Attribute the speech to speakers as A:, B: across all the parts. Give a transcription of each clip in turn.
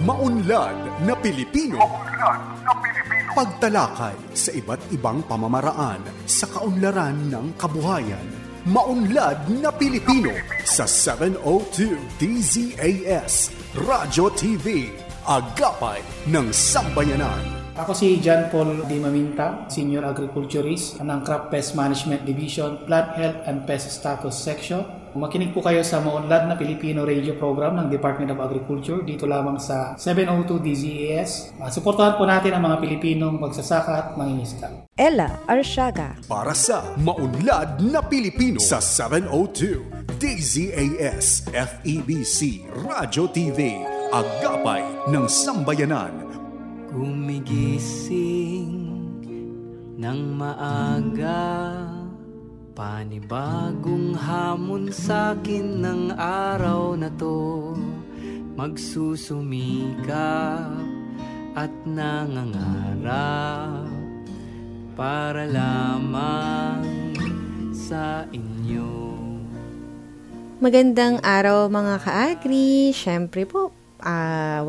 A: Maunlad na Pilipino. Pagtalakay sa iba't ibang pamamaraan sa kaunlaran ng kabuhayan. Maunlad na Pilipino sa 702 DZAS Radyo TV. Agapay ng Sambayanan.
B: Ako si John Paul Di Maminta, Senior Agriculturist ng Crop Pest Management Division, Plant Health and Pest Status Section. Makinig po kayo sa Maunlad na Pilipino Radio Program ng Department of Agriculture dito lamang sa 702 DZAS. Suportahan po natin ang mga Pilipinong magsasaka at mangingisda.
C: Ella Arsiaga
A: Para sa Maunlad na Pilipino sa 702 DZAS FEBC Radyo TV. Agapay ng Sambayanan.
D: Gumigising ng maaga, panibagong hamon sa'kin ng araw na to. Magsusumikap at nangangarap para lamang sa inyo.
C: Magandang araw mga ka-agri. Siyempre po,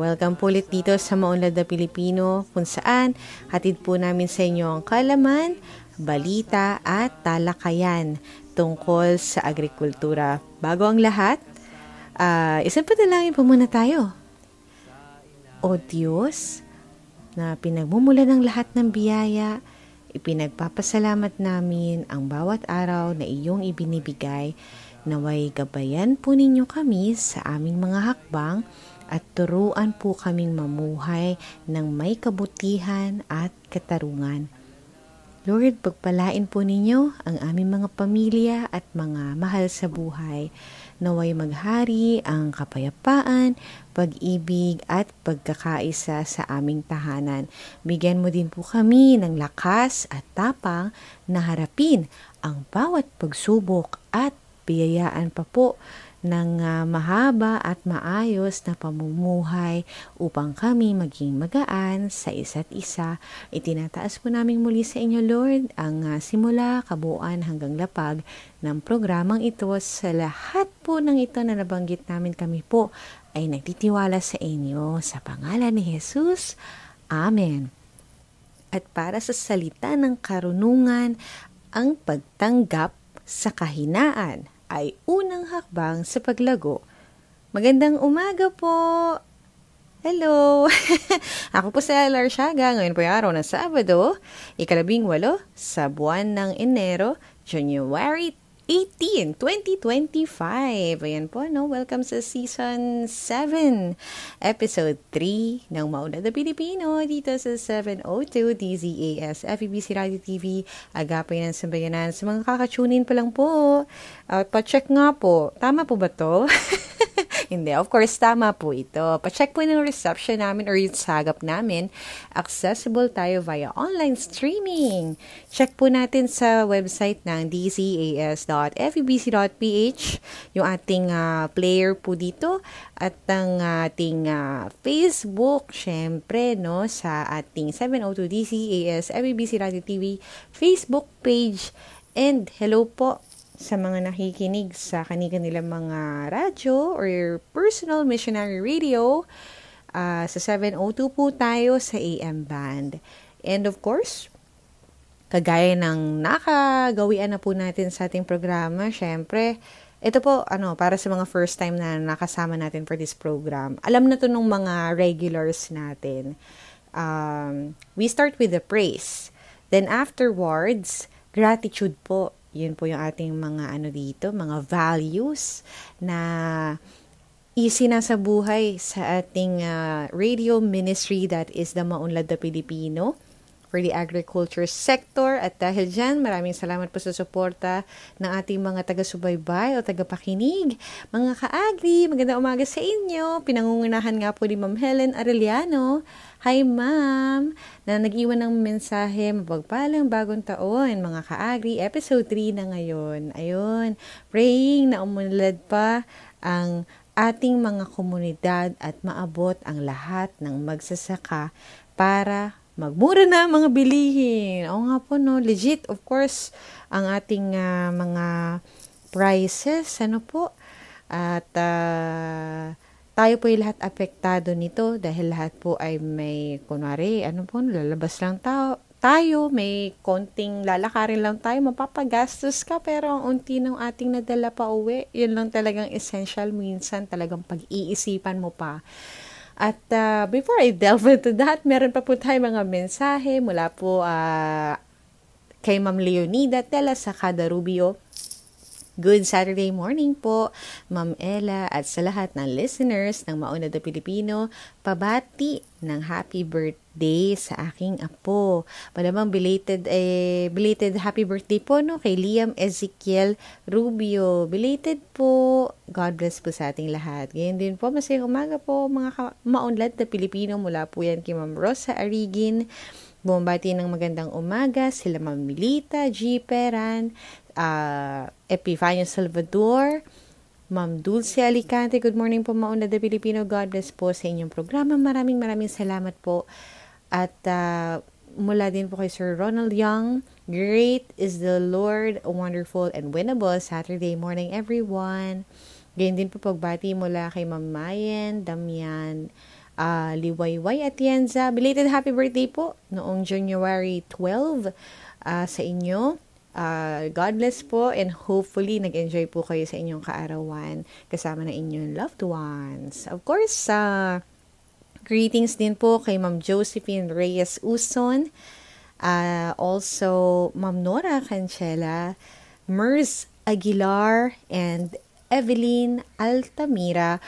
C: welcome po ulit dito sa Maunlad na Pilipino, kung saan hatid po namin sa inyo ang kaalaman, balita at talakayan tungkol sa agrikultura. Bago ang lahat, isang panalangin po muna tayo. O Diyos, na pinagmumula ng lahat ng biyaya, ipinagpapasalamat namin ang bawat araw na iyong ibinibigay. Naway gabayan po ninyo kami sa aming mga hakbang at turuan po kaming mamuhay ng may kabutihan at katarungan. Lord, pagpalain po ninyo ang aming mga pamilya at mga mahal sa buhay. Naway maghari ang kapayapaan, pag-ibig at pagkakaisa sa aming tahanan. Bigyan mo din po kami ng lakas at tapang na harapin ang bawat pagsubok at biyayaan pa po ng mahaba at maayos na pamumuhay upang kami maging magaan sa isa't isa. Itinataas po namin muli sa inyo, Lord, ang simula, kabuuan hanggang lapag ng programang ito. Sa lahat po ng ito na nabanggit namin, kami po ay nagtitiwala sa inyo sa pangalan ni Jesus. Amen. At para sa salita ng karunungan, ang pagtanggap sa kahinaan ay unang hakbang sa paglago. Magandang umaga po! Hello! Ako po si Ella Arsiaga. Ngayon po yung araw ng Sabado, 18 sa buwan ng Enero, January 18, 2025. Ayan po, no? Welcome sa Season 7, Episode 3 ng Maunlad na Pilipino dito sa 702 DZAS FEBC Radio TV. Agapay ng Sambayanan. Sa mga kakatunin pa lang po, pa-check nga po. Tama po ba to? Hindi, of course, tama po ito. Pa-check po ng reception namin or yung sagap namin. Accessible tayo via online streaming. Check po natin sa website ng dzas.febc.ph yung ating player po dito at ang ating Facebook, syempre, no, sa ating 702 DZAS FEBC Radio TV Facebook page. And hello po sa mga nakikinig sa kanilang mga radyo or personal missionary radio. Sa 702 po tayo sa AM band. And of course, kagaya ng nakagawian na po natin sa ating programa, syempre, ito po, para sa mga first time na nakasama natin for this program. Alam na to nung mga regulars natin. We start with the praise. Then afterwards, gratitude po. Yun po yung ating mga dito, mga values na isinasa buhay sa ating radio ministry, that is the Maunlad na Pilipino for the agriculture sector. At dahil dyan, maraming salamat po sa suporta ng ating mga taga-subaybay o taga-pakinig. Mga ka-agri, magandang umaga sa inyo. Pinangungunahan nga po ni Ma'am Helen Arellano. Hi Ma'am, na nag-iwan ng mensahe, mapagpalang bagong taon, mga ka-agri, episode 3 na ngayon. Ayun, praying na umunlad pa ang ating mga komunidad at maabot ang lahat ng magsasaka para magmura na mga bilihin. Oo nga po, no, legit, of course, ang ating mga prices, At tayo po ay lahat apektado nito dahil lahat po ay may, kunwari, lalabas lang tayo, may konting lalakarin lang tayo, mapapagastos ka, pero ang unti ng ating nadala pa uwi, yun lang talagang essential, minsan talagang pag-iisipan mo pa. At before I delve into that, meron pa po tayo mga mensahe mula po kay Ma'am Leonida Tela sa Cada Rubio. Good Saturday morning po, Ma'am Ella, at sa lahat ng listeners ng Maunlad na Pilipino, pabati ng happy birthday sa aking apo. Malamang belated happy birthday po kay Liam Ezekiel Rubio. Belated po. God bless po sa ating lahat. Ngayon din po, masayang umaga po mga Maunlad na Pilipino. Mula po yan kay Ma'am Rosa Arigin. Bumabati ng magandang umaga sila Ma'am Milita G. Peran, Epifanio Salvador, Ma'am Dulce Alicante. Good morning po, Maunlad na Pilipino. God bless po sa inyong programa. Maraming salamat po. At mula din po kay Sir Ronald Young, great is the Lord, wonderful and winnable. Saturday morning, everyone. Ganyan din po pagbati mula kay Ma'am Mayen Damian Liwayway Atienza. Belated happy birthday po noong January 12 sa inyo. God bless po, and hopefully nag-enjoy po kayo sa inyong kaarawan kasama na inyong loved ones. Of course, greetings din po kay Ma'am Josephine Reyes Uson, also Ma'am Nora Cancela, Mers Aguilar, and Evelyn Altamira.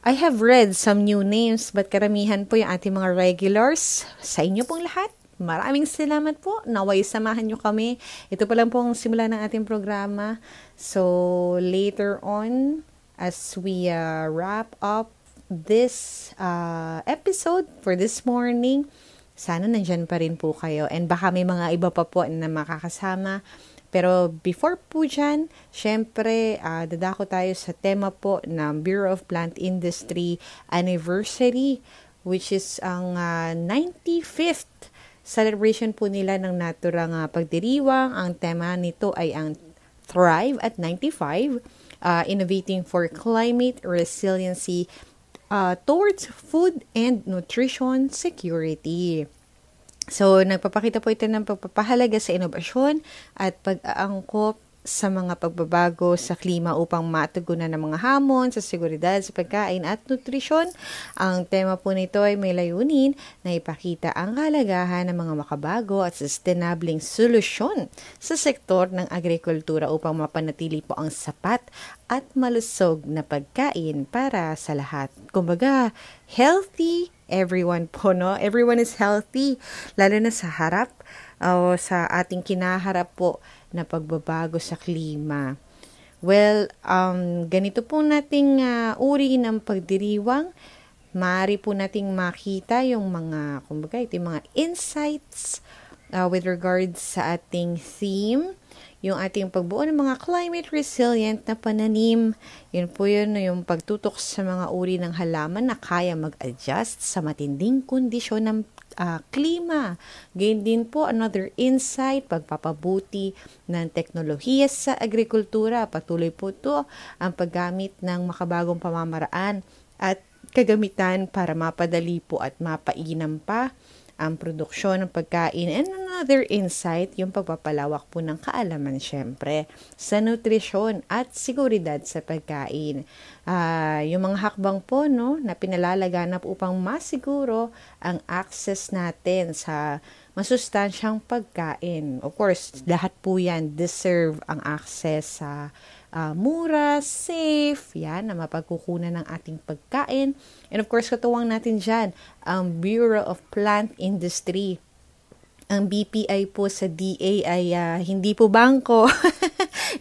C: I have read some new names, but karamihan po yung ating mga regulars. Sa inyo pong lahat, maraming salamat po. Naway samahan nyo kami. Ito pa lang po ang simula ng ating programa. So, later on, as we wrap up this episode for this morning, sana nandyan pa rin po kayo. And baka may mga iba pa po na makakasama. Pero before po dyan, syempre, dadako tayo sa tema po ng Bureau of Plant Industry Anniversary, which is ang 95th celebration po nila ng naturang pagdiriwang. Ang tema nito ay ang Thrive at 95, Innovating for Climate Resiliency towards Food and Nutrition Security. So, nagpapakita po ito ng pagpapahalaga sa inobasyon at pag-aangkop sa mga pagbabago sa klima upang matugunan ng mga hamon sa seguridad sa pagkain at nutrisyon. Ang tema po nito ay may layunin na ipakita ang kahalagahan ng mga makabago at sustainabling solusyon sa sektor ng agrikultura upang mapanatili po ang sapat at malusog na pagkain para sa lahat. Kumbaga, healthy everyone po, no? Everyone is healthy, lalo na sa harap o sa ating kinaharap po na pagbabago sa klima. Well, ganito po nating uri ng pagdiriwang. Maaari po nating makita yung mga, kumbaga, ito yung mga insights with regards sa ating theme, yung ating pagbuo ng mga climate resilient na pananim. Yun po yun, yung pagtutok sa mga uri ng halaman na kaya mag-adjust sa matinding kondisyon ng klima. Gain din po another insight, pagpapabuti ng teknolohiya sa agrikultura. Patuloy po ito ang paggamit ng makabagong pamamaraan at kagamitan para mapadali po at mapainam pa ang produksyon ng pagkain. And another insight, yung pagpapalawak po ng kaalaman syempre sa nutrisyon at seguridad sa pagkain. Yung mga hakbang po na pinalalaganap upang masiguro ang access natin sa masustansyang pagkain. Of course, lahat po yan deserve ang access sa mura, safe, yan, na mapagkukunan ng ating pagkain. And of course, katuwang natin dyan, ang Bureau of Plant Industry. Ang BPI po sa DA ay hindi po bangko.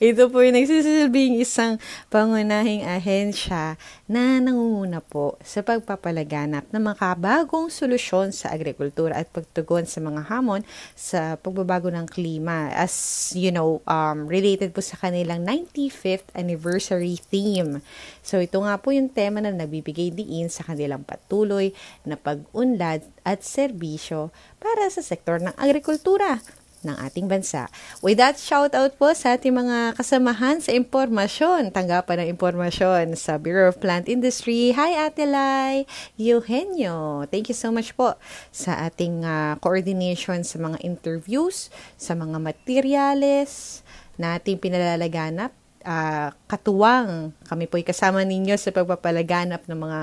C: Ito po yung nagsisilbing isang pangunahing ahensya na nangunguna po sa pagpapalaganap ng makabagong solusyon sa agrikultura at pagtugon sa mga hamon sa pagbabago ng klima. As you know, related po sa kanilang 95th anniversary theme. So ito nga po yung tema na nagbibigay diin sa kanilang patuloy na pag-unlad at serbisyo para sa sektor ng agrikultura. ng ating bansa. With that, shout out po sa ating mga kasamahan sa impormasyon, tanggapan ng impormasyon sa Bureau of Plant Industry. Hi Ate Lai, Eugenio. Thank you so much po sa ating coordination sa mga interviews, sa mga materyales na ating pinalalaganap. Katuwang kami po'y kasama ninyo sa pagpapalaganap ng mga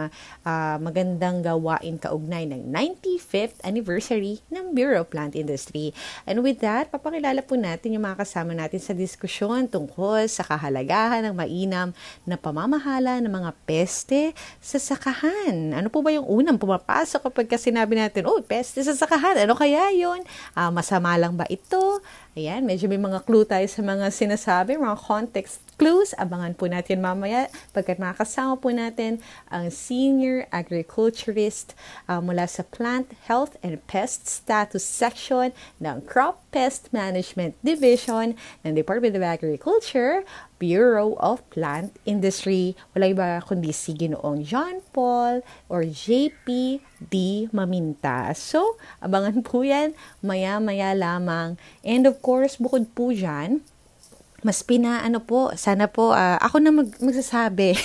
C: magandang gawain kaugnay ng 95th anniversary ng Bureau of Plant Industry. And with that, papakilala po natin yung mga kasama natin sa diskusyon tungkol sa kahalagahan ng mainam na pamamahala ng mga peste sa sakahan. Ano po ba yung unang pumapasok kapag sinabi natin, peste sa sakahan, ano kaya yun? Masama lang ba ito? Ayan, medyo may mga clue tayo sa mga sinasabi, mga context clues. Abangan po natin mamaya pagkat makakasama po natin ang Senior Agriculturist mula sa Plant Health and Pest Status Section ng Crop Pest Management Division ng Department of Agriculture, Bureau of Plant Industry. Wala iba kundi si Ginoong John Paul or JP D. Maminta. So, abangan po yan maya-maya lamang. And of course, bukod po dyan, mas sana po, ako na magsasabi.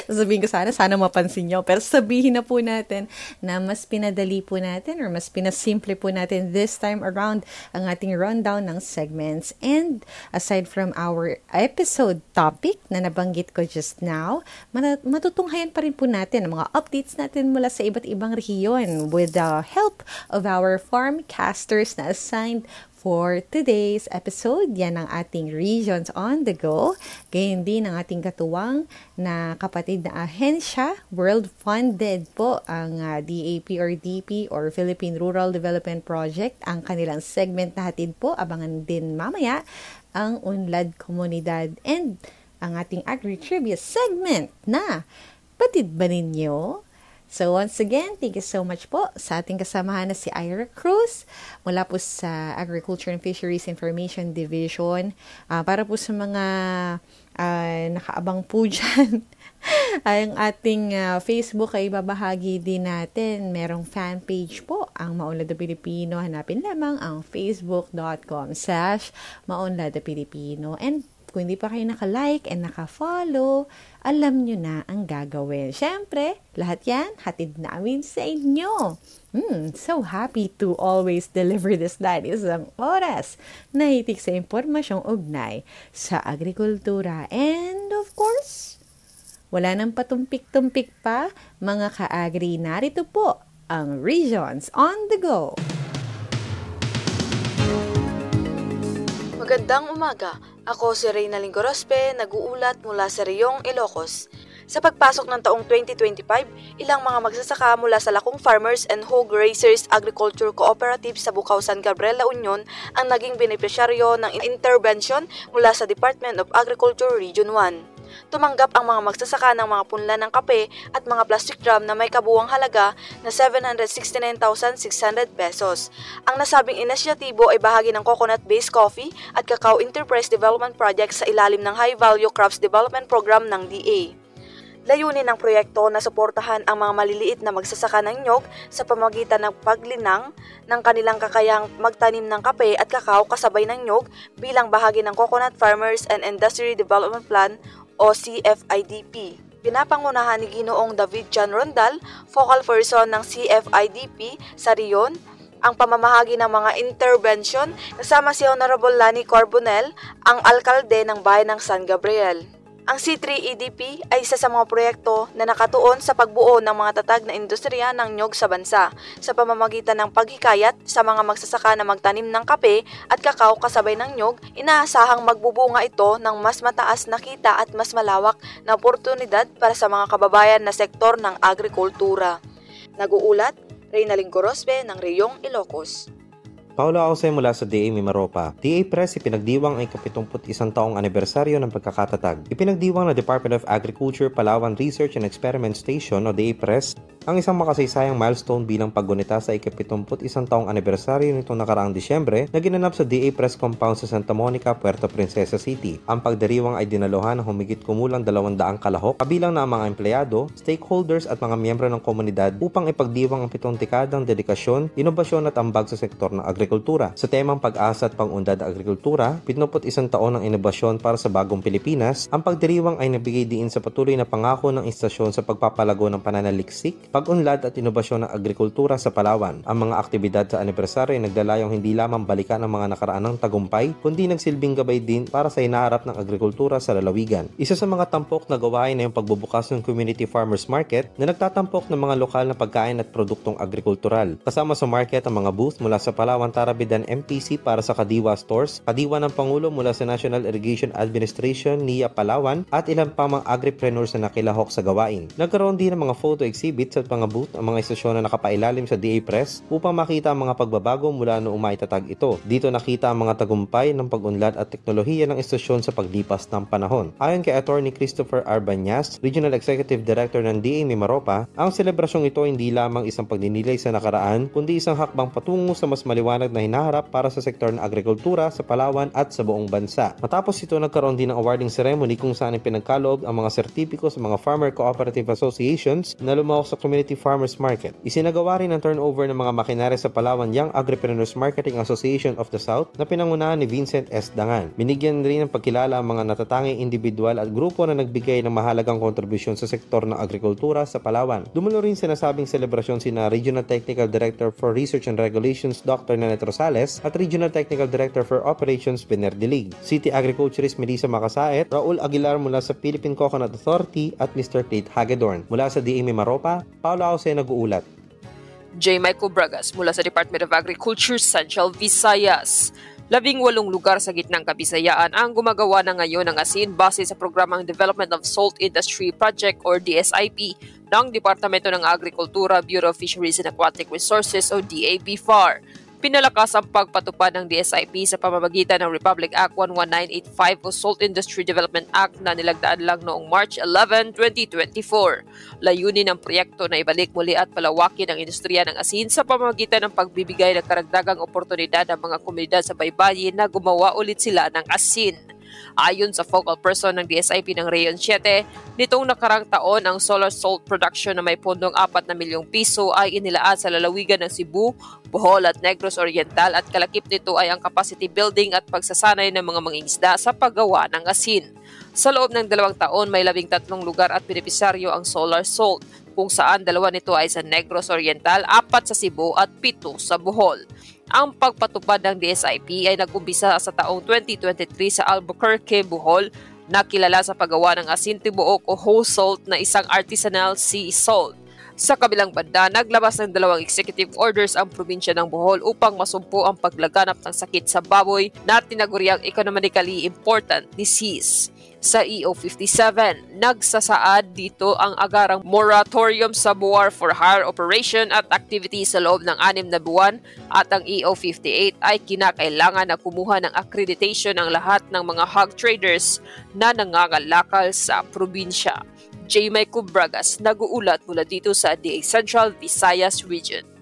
C: Sasabihin ko sana mapansin nyo. Pero sabihin na po natin na mas pinadali po natin or mas pinasimple po natin this time around ang ating rundown ng segments. And aside from our episode topic na nabanggit ko just now, matutunghayan pa rin po natin ang mga updates natin mula sa iba't ibang rehiyon with the help of our farmcasters na assigned for today's episode. Yan ang ating Regions on the Go. Gayon din ang ating katuwang na kapatid na ahensya, world-funded po ang DAP or DP or Philippine Rural Development Project. Ang kanilang segment na hatid po, abangan din mamaya ang Unlad Komunidad and ang ating Agri-Trivia segment na Batid ba ninyo? So once again, thank you so much po sa ating kasamahan na si Ira Cruz mula po sa Agriculture and Fisheries Information Division. Para po sa mga nakaabang po dyan, ang ating Facebook ay babahagi din natin. Merong fan page po ang Maunlad na Pilipino. Hanapin lamang ang facebook.com/Maunlad na Pilipino. And kung hindi pa kayo naka-like and naka-follow, alam nyo na ang gagawin. Siyempre, lahat yan, hatid namin sa inyo. So happy to always deliver this na isang oras na hitik sa impormasyong ugnay sa agrikultura. And of course, wala nang patumpik-tumpik pa, mga ka-agri, narito po ang Regions on the Go.
E: Magandang umaga. Ako si Reyna Lingorospe, nag-uulat mula sa Reyong, Ilocos. Sa pagpasok ng taong 2025, ilang mga magsasaka mula sa Lakong Farmers and Hog Raisers Agriculture Cooperative sa Bukaw, San Gabriel, La Union ang naging benepisyaryo ng intervention mula sa Department of Agriculture Region 1. Tumanggap ang mga magsasaka ng mga punla ng kape at mga plastic drum na may kabuuang halaga na 769,600 pesos. Ang nasabing inisyatibo ay bahagi ng Coconut-Based Coffee at Cacao Enterprise Development Project sa ilalim ng High Value Crops Development Program ng DA. Layunin ng proyekto na suportahan ang mga maliliit na magsasaka ng nyog sa pamamagitan ng paglinang ng kanilang kakayahang magtanim ng kape at kakao kasabay ng nyog bilang bahagi ng Coconut Farmers and Industry Development Plan o CFIDP. Pinapangunahan ni Ginoong David John Rondal, focal person ng CFIDP sa Rion, ang pamamahagi ng mga intervention kasama si Honorable Lani Corbonel, ang alkalde ng bayan ng San Gabriel. Ang C3EDP ay isa sa mga proyekto na nakatuon sa pagbuo ng mga tatag na industriya ng nyog sa bansa sa pamamagitan ng paghikayat sa mga magsasaka na magtanim ng kape at kakao kasabay ng nyog. Inaasahang magbubunga ito ng mas mataas na kita at mas malawak na oportunidad para sa mga kababayan na sektor ng agrikultura. Nag-uulat, Reyna Lingorospe ng Reyong, Ilocos.
F: Paolo Ausay mula sa DA Mimaropa. DA Press ipinagdiwang ang 71 taong anibersaryo ng pagkakatatag. Ipinagdiwang na Department of Agriculture Palawan Research and Experiment Station o DA Press ang isang makasaysayang milestone bilang paggunita sa ika-71 taong anibersaryo nitong nakaraang Disyembre na ginanap sa DA Press Compound sa Santa Monica, Puerto Princesa City. Ang pagdiriwang ay dinaluhan ng humigit kumulang 200 kalahok, kabilang na ang mga empleyado, stakeholders at mga miyembro ng komunidad upang ipagdiwang ang 7 dekadang dedikasyon, inobasyon at ambag sa sektor ng agrikultura. Sa temang pag-asa at pang-unlad agrikultura, 71 taon ng inobasyon para sa bagong Pilipinas, ang pagdiriwang ay nabigay diin sa patuloy na pangako ng istasyon sa pagpapalago ng pananaliksik, pag-unlad at inobasyon ng agrikultura sa Palawan. Ang mga aktibidad sa anibersaryo ay nagdalayong hindi lamang balikan ang mga nakaraanang tagumpay, kundi nagsilbing gabay din para sa hinaharap ng agrikultura sa lalawigan. Isa sa mga tampok na gawain ay yung pagbubukas ng Community Farmers Market na nagtatampok ng mga lokal na pagkain at produktong agrikultural. Kasama sa market ang mga booth mula sa Palawan Tarabidan MPC para sa Kadiwa Stores, Kadiwa ng Pangulo mula sa National Irrigation Administration, NIA Palawan, at ilan pa mga agripreneurs na nakilahok sa gawain. Nagkaroon din ng mga photo exhibits at mga booth ang mga istasyon na nakapailalim sa DA Press upang makita ang mga pagbabago mula noong maitatag ito. Dito nakita ang mga tagumpay ng pag-unlad at teknolohiya ng istasyon sa paglipas ng panahon. Ayon kay Attorney Christopher Arbanyas, Regional Executive Director ng DA Mimaropa, ang selebrasyong ito hindi lamang isang pagdinilay sa nakaraan, kundi isang hakbang patungo sa mas maliwanag na hinaharap para sa sektor ng agrikultura sa Palawan at sa buong bansa. Matapos ito, nagkaroon din ng awarding ceremony kung saan pinagkaloob ang mga sertipiko sa mga Farmer Cooperative Associations na lumahok sa Community Farmers Market. Isinagawa rin ang turnover ng mga makinarya sa Palawan Young Agripreneurs Marketing Association of the South na pinangunahan ni Vincent S. Dangan. Binigyan rin ng pagkilala ang mga natatanging individual at grupo na nagbigay ng mahalagang kontribusyon sa sektor ng agrikultura sa Palawan. Dumulo rin sinasabing selebrasyon sina Regional Technical Director for Research and Regulations Dr. Nanet Rosales at Regional Technical Director for Operations Bener Dilig, City Agriculturist Melissa Makasaet, Raul Aguilar mula sa Philippine Coconut Authority at Mr. Tate Hagedorn. Mula sa DA Mimaropa, Paolo Auce nag-uulat.
G: J. Michael Bragas mula sa Department of Agriculture, Central Visayas. 18 lugar sa gitnang Kabisayaan ang gumagawa na ngayon ng asin base sa programang Development of Salt Industry Project or DSIP ng Departamento ng Agrikultura, Bureau of Fisheries and Aquatic Resources o DABFAR. Pinalakas ang pagpatupad ng DSIP sa pamamagitan ng Republic Act 11985 o Salt Industry Development Act na nilagdaan lang noong March 11, 2024. Layunin ng proyekto na ibalik muli at palawakin ang industriya ng asin sa pamamagitan ng pagbibigay ng karagdagang oportunidad ng mga komunidad sa baybayin na gumawa ulit sila ng asin. Ayon sa focal person ng DSIP ng Rayon 7, nitong nakarang taon ang solar salt production na may pondong 4 na milyong piso ay inilaan sa lalawigan ng Cebu, Bohol at Negros Oriental at kalakip nito ay ang capacity building at pagsasanay ng mga mangingisda sa paggawa ng asin. Sa loob ng 2 taon, may 13 lugar at benepisaryo ang solar salt, kung saan 2 nito ay sa Negros Oriental, 4 sa Cebu at 7 sa Bohol. Ang pagpatupad ng DSIP ay nag-umpisa sa taong 2023 sa Albuquerque, Bohol, na kilala sa paggawa ng asin tibuok o whole salt na isang artisanal sea salt. Sa kabilang banda, naglabas ng 2 executive orders ang probinsya ng Bohol upang masumpo ang paglaganap ng sakit sa baboy na tinaguriang economically important disease. Sa EO57, nagsasaad dito ang agarang moratorium sa buwar for hire operation at activity sa loob ng 6 na buwan at ang EO58 ay kinakailangan na kumuha ng accreditation ang lahat ng mga hog traders na nangangalakal sa probinsya. J. Michael Bragas, nag-uulat mula dito sa DA Central Visayas Region.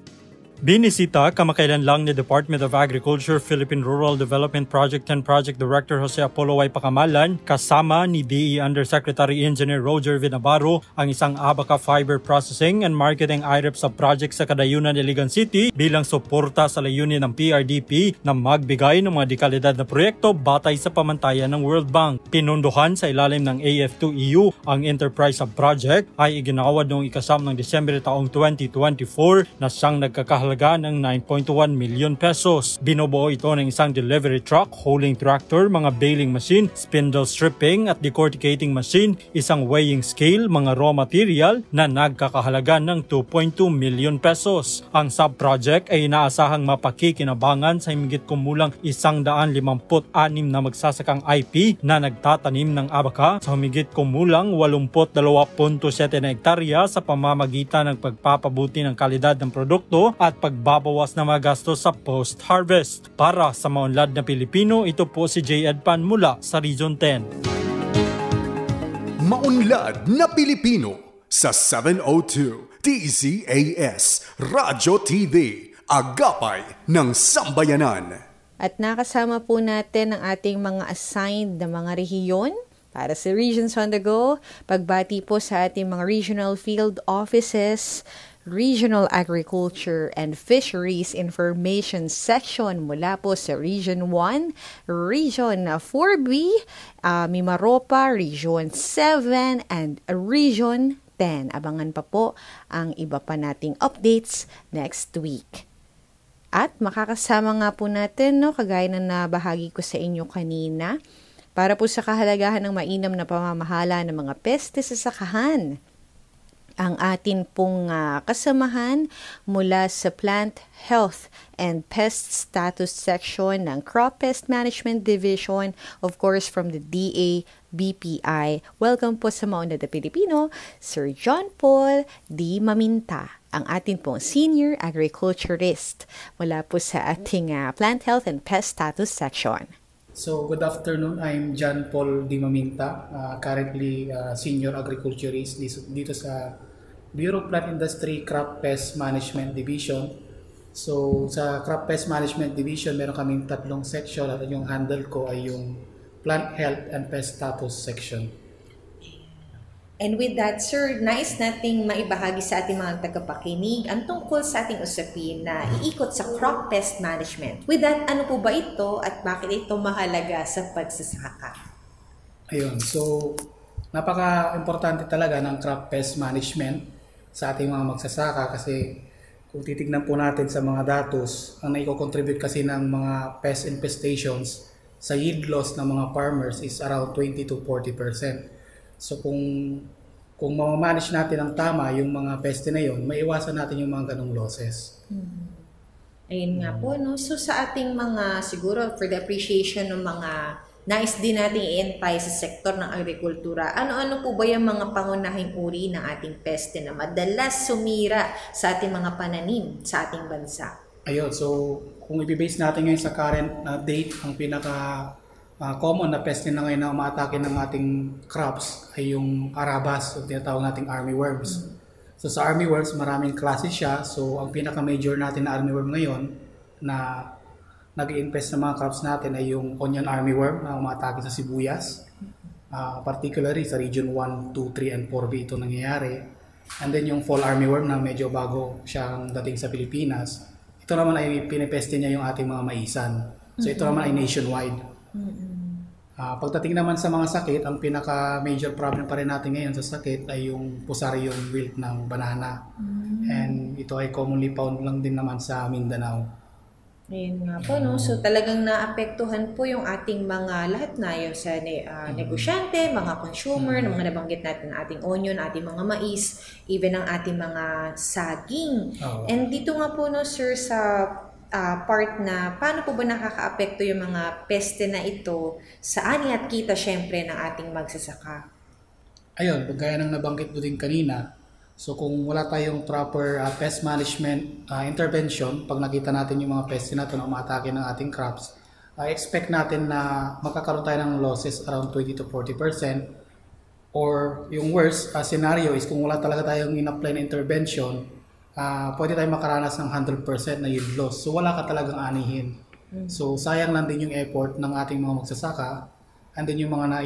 H: Binisita kamakailan lang ni Department of Agriculture Philippine Rural Development Project and Project Director Jose Apollo Y. Pakamalan kasama ni DE Undersecretary Engineer Roger Vinabaro ang isang Abaca Fiber Processing and Marketing IREP sa project sa Kadayunan, Iligan City bilang suporta sa layunin ng PRDP na magbigay ng mga dekalidad na proyekto batay sa pamantayan ng World Bank. Pinunduhan sa ilalim ng AF2EU ang enterprise sa project ay iginawad noong ika-9 ng Disyembre taong 2024 na siyang nagkakahalaga ng 9.1 million pesos. Binubuo ito ng isang delivery truck, hauling tractor, mga baling machine, spindle stripping at decorticating machine, isang weighing scale, mga raw material na nagkakahalaga ng 2.2 million pesos. Ang sub-project ay inaasahang mapakikinabangan sa higit kumulang 156 na magsasakang IP na nagtatanim ng Abaca sa humigit kumulang 82.7 na hektarya sa pamamagitan ng pagpapabuti ng kalidad ng produkto at pagbabawas na mga gastos sa post-harvest. Para sa maunlad na Pilipino, ito po si J. Edpan mula sa Region 10.
A: Maunlad na Pilipino sa 702 DZAS Radyo TV, Agapay ng Sambayanan.
C: At nakasama po natin ang ating mga assigned na mga rehiyon para sa Regions on the Go. Pagbati po sa ating mga regional field offices, Regional Agriculture and Fisheries Information Section mula po sa Region 1, Region 4B, Mimaropa, Region 7, and Region 10. Abangan pa po ang iba pa nating updates next week. At makakasama nga po natin, kagaya na nabahagi ko sa inyo kanina, para po sa kahalagahan ng mainam na pamamahala ng mga peste sa sakahan. Ang atin pong kasamahan mula sa Plant Health and Pest Status Section ng Crop Pest Management Division, of course from the DA-BPI. Welcome po sa Maunlad na Pilipino, Sir John Paul D. Maminta, ang atin pong Senior Agriculturist mula po sa ating Plant Health and Pest Status Section.
B: So, good afternoon. I'm John Paul D. Maminta, currently Senior Agriculturist dito sa Bureau of Plant Industry Crop Pest Management Division. So, sa Crop Pest Management Division, meron kaming 3 section at yung handle ko ay yung Plant Health and Pest Status Section.
C: And with that, sir, nais nating maibahagi sa ating mga tagapakinig ang tungkol sa ating usapin na iikot sa crop pest management. With that, ano po ba ito at bakit ito mahalaga sa pagsasaka?
B: Ayun, so napaka-importante talaga ng crop pest management sa ating mga magsasaka kasi kung titignan po natin sa mga datos, ang naiko-contribute kasi ng mga pest infestations sa yield loss ng mga farmers is around 20 to 40%. So kung ma-manage natin ng tama yung mga peste na yun, maiwasan natin yung mga ganong losses.
C: Ayun nga po, no? So sa ating mga, siguro for the appreciation ng mga nais din natin i-entry sa sektor ng agrikultura, ano-ano po ba yung mga pangunahing uri ng ating peste na madalas sumira sa ating mga pananim sa ating bansa?
B: Ayun, so kung i-base natin ngayon sa current date, ang common na peste na ngayon na umatake ng ating crops ay yung Arabas, o tinatawag nating armyworms. So sa armyworms, maraming klase siya. So ang pinaka-major natin na armyworm ngayon na nag-i-infest sa mga crops natin ay yung onion armyworm na umatake sa sibuyas. Particularly sa region 1, 2, 3, and 4B ito nangyayari. And then yung fall armyworm na medyo bago siyang dating sa Pilipinas. Ito naman ay pinipeste niya yung ating mga maisan. So ito naman ay nationwide. Pagdating naman sa mga sakit, ang pinaka-major problem pa rin natin ngayon sa sakit ay yung Fusarium wilt ng banana. And ito ay commonly found lang din naman sa Mindanao.
C: Ayun nga po, no? So talagang naapektuhan po yung ating mga lahat na yung sa negosyante, mga consumer, ng mga nabanggit natin, ating onion, ating mga mais, even ang ating mga saging. And dito nga po, no, sir, sa part na paano po ba nakakaapekto yung mga peste na ito sa ani at kita syempre ng ating magsasaka?
B: Ayun, gaya ng nabanggit mo din kanina, so kung wala tayong proper pest management intervention, pag nakita natin yung mga peste na ito na umatake ng ating crops, expect natin na magkakaroon tayo ng losses around 20 to 40%. Or yung worst scenario is kung wala talaga tayong in-apply na intervention, pwede tayo makaranas ng 100% na yield loss. So wala ka talagang anihin. So sayang lang din yung effort ng ating mga magsasaka and then yung mga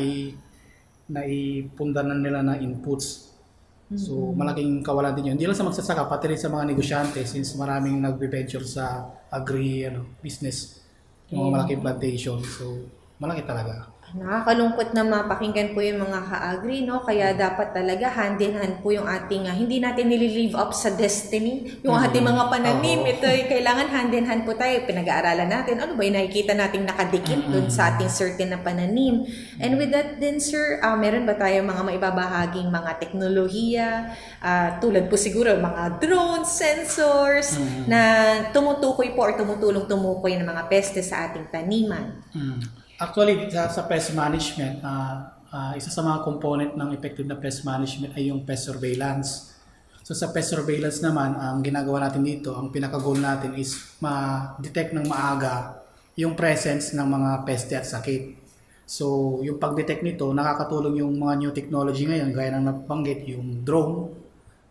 B: naipundanan nila na inputs. So malaking kawalan din yun. Hindi lang sa magsasaka, pati rin sa mga negosyante since maraming nagbe-venture sa business, yung mga malaking plantation. So malaki talaga.
C: Nakakalungkot na mapakinggan po yung mga ka-agri, no? Kaya dapat talaga hand in hand po yung ating, hindi natin nililive up sa destiny, yung ating mga pananim. Ito kailangan hand in hand po tayo. Pinag-aaralan natin, ano ba yung nakikita nating nakadikit dun sa ating certain na pananim. And with that din, sir, meron ba tayo mga maibabahaging mga teknolohiya, tulad po siguro mga drones, sensors, na tumutukoy po or tumutulong tumukoy ng mga peste sa ating taniman?
B: Actually, sa pest management, isa sa mga component ng effective na pest management ay yung pest surveillance. So sa pest surveillance naman, ang ginagawa natin dito, ang pinaka-goal natin is ma-detect ng maaga yung presence ng mga peste at sakit. So yung pag-detect nito, nakakatulong yung mga new technology ngayon, gaya ng nabanggit, yung drone,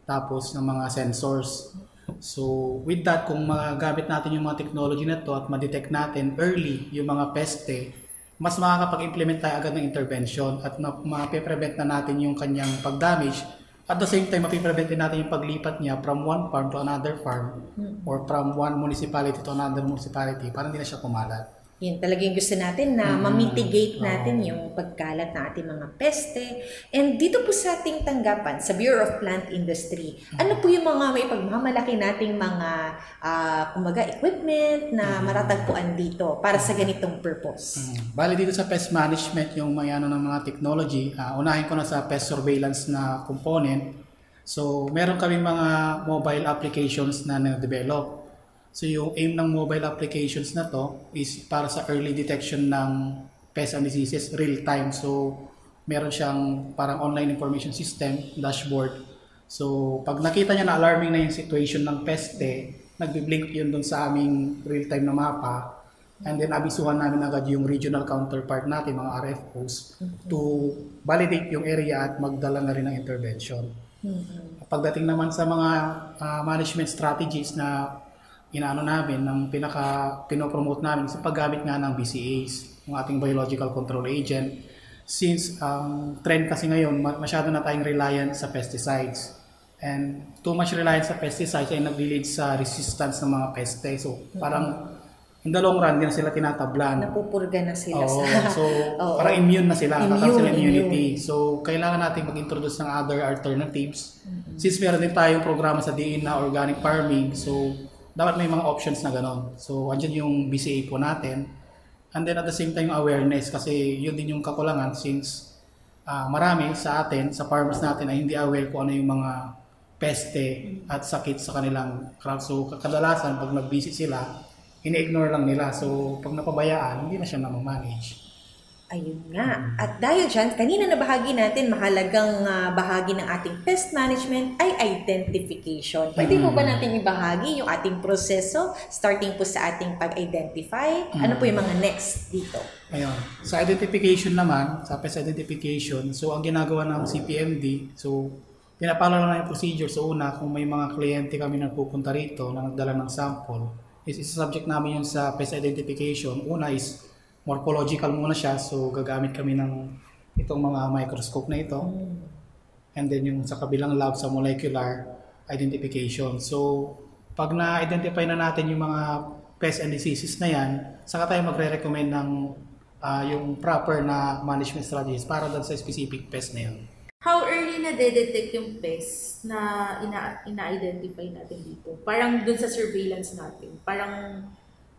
B: tapos ng mga sensors. So with that, kung magagamit natin yung mga technology na to at ma-detect natin early yung mga peste, mas makakapag-implement tayo agad ng intervention at ma-prevent na natin yung kanyang pag-damage. At the same time, ma-prevent din natin yung paglipat niya from one farm to another farm or from one municipality to another municipality para hindi na siya kumalat.
C: Yun talagang gusto natin na ma-mitigate natin yung pagkalat ng ating mga peste. And dito po sa ating tanggapan, sa Bureau of Plant Industry, ano po yung mga may pagmamalaki nating mga kumbaga equipment na matatagpuan dito para sa ganitong purpose?
B: Bali dito sa pest management, yung mga ng mga technology, unahin ko na sa pest surveillance na component. So meron kami mga mobile applications na na-develop. So yung aim ng mobile applications na to is para sa early detection ng pests and diseases real time. So meron siyang parang online information system, dashboard. So pag nakita niya na alarming na yung situation ng peste, nagbi-blink yun dun sa aming real time na mapa. And then abisuhan namin agad yung regional counterpart natin, mga RFOs, to validate yung area at magdala na rin ng intervention. Pagdating naman sa mga management strategies na inaano namin, ng pinopromote namin sa paggamit nga ng BCAs, yung ating biological control agent. Since trend kasi ngayon, masyado na tayong reliant sa pesticides. And too much reliance sa pesticides ay nag-lead sa resistance ng mga peste. So parang in the long run, hindi na sila tinatablan.
C: Napupurga na sila
B: So parang immune na sila, sila immunity. So kailangan natin mag-introduce ng other alternatives. Since meron din tayong programa sa DA na organic farming, so dapat may mga options na gano'n. So, andyan yung BCA po natin. And then at the same time, yung awareness. Kasi yun din yung kakulangan since marami sa atin, sa farmers natin, ay hindi aware kung ano yung mga peste at sakit sa kanilang crop. So, kadalasan, pag nag-visit sila, ini-ignore lang nila. So, pag napabayaan, hindi na siya na-manage.
C: Ayun nga. At dahil dyan, kanina nabahagi natin, mahalagang bahagi ng ating pest management ay identification. Pwede po ba natin ibahagi yung ating proseso, starting po sa ating pag-identify? Ano po yung mga next dito?
B: Ayun. Sa identification naman, sa pest identification, so ang ginagawa ng CPMD, so pinapalo lang yung procedure. So una, kung may mga kliyente kami na pupunta rito na nagdala ng sample, is subject namin yun sa pest identification. Una is morphological muna siya, so gagamit kami ng itong mga microscope na ito. And then yung sa kabilang lab sa molecular identification. So pag na-identify na natin yung mga pests and diseases na yan, saka tayo magre-recommend ng yung proper na management strategies para doon sa specific pest na yun.
I: How early na de-detect yung pest na ina-identify natin dito? Parang doon sa surveillance natin. Parang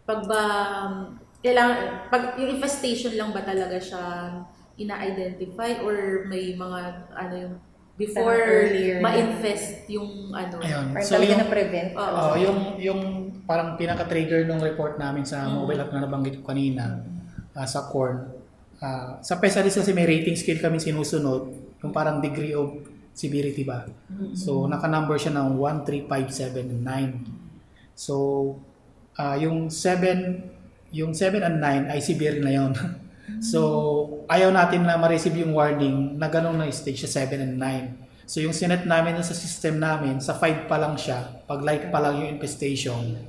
I: pag yung infestation lang ba talaga siya ina-identify or may mga yung before ma-infest yung
B: Ayun.
C: So talaga na-prevent?
B: Yung parang pinaka-trigger ng report namin sa mobile app na nabanggit ko kanina sa corn. Sa pest kasi may rating scale kami sinusunod, yung parang degree of severity ba. So naka-number siya ng 1, 3, 5, 7, and 9. So yung 7 and 9 ay severe na yun. So, ayaw natin na ma-receive yung warning na gano'n na stage sa 7 and 9. So, yung sinet namin sa system namin, sa 5 pa lang siya, pag light pa lang yung infestation,